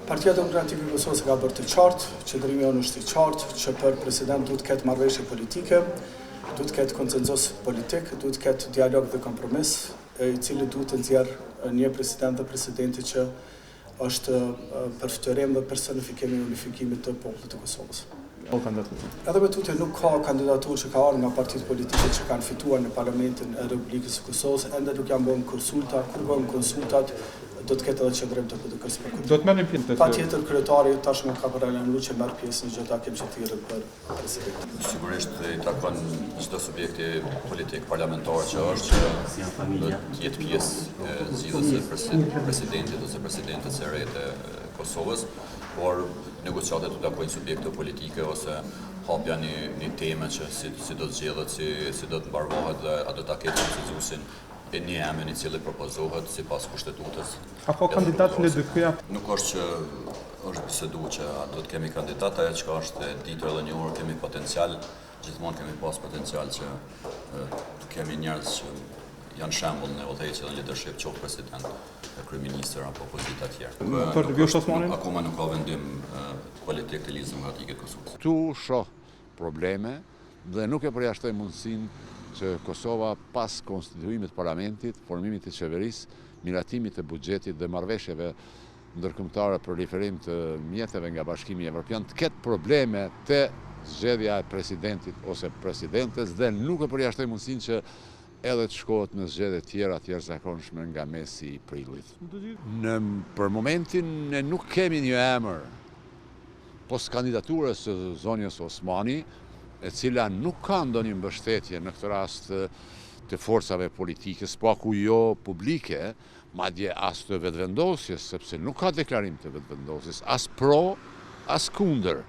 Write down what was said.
Partia Demokratike e Kosovës ka bërë të qartë, qëndrimi jonë është i qartë, që për president duhet ketë marrëveshje politike, duhet ketë konsenzus politik, duhet ketë dialog dhe kompromis, i cili duhet të nxjerrë një president dhe presidenti që është përftërim dhe personifikim i unifikimit të popullit të Kosovës. Edhe me tutje nuk ka kandidaturë që ka ardhur nga partitë politike që kanë fituar në Parlamentin e Republikës së Kosovës, ende nuk janë bërë konsulta, kur bëhen konsultat do të ketë edhe qëndrim të politikës për këtë. Do të merrni pjesë? Patjetër kryetari tashmë ka paralajmëruar që merr pjesë në çdo takim që thirrët për presidentin. Sigurisht i takon çdo subjekti politik parlamentar që është që do të jetë pjesë e zgjidhjes së presidentit ose presidentes së re të Kosovës, por negociatet do të takojnë subjekte politike ose hapja një teme që si do të zgjedhet, si do të mbarvohet dhe a do ta ketë konsenzusin e një emën i cili propozohet sipas kushtetutës. A ka kandidat në DK-ja? Nuk është që është biseduar që do të kemi kandidat, ajo që është ditur edhe një orë kemi potencial, gjithmonë kemi pas potencial që të kemi njerëz që janë shembull në udhëheqje dhe leadership, qoftë president, kryeministër apo opozita të tjerë. Akoma nuk ka vendim politik të Lizës Demokratike të Kosovës. Tu shoh probleme dhe nuk e përjashtoj mundësinë që Kosova pas konstituimit të parlamentit, formimit të qeverisë, miratimit të buxhetit dhe marrëveshjeve ndërkombëtare për riferim të mjeteve nga Bashkimi Evropian të ketë probleme të zgjedhja e presidentit ose presidentes dhe nuk e përjashtoj mundësinë që edhe të shkohet në zgjedhje tjera të jashtëzakonshme nga mesi i prillit. Për momentin ne nuk kemi një emër post kandidaturës së zonjës Osmani, e cila nuk ka ndonjë mbështetje në këtë rast të forcave politike, s'paku jo publike, madje as të vetëvendosjes, sepse nuk ka deklarim të vetëvendosjes, as pro, as kundër.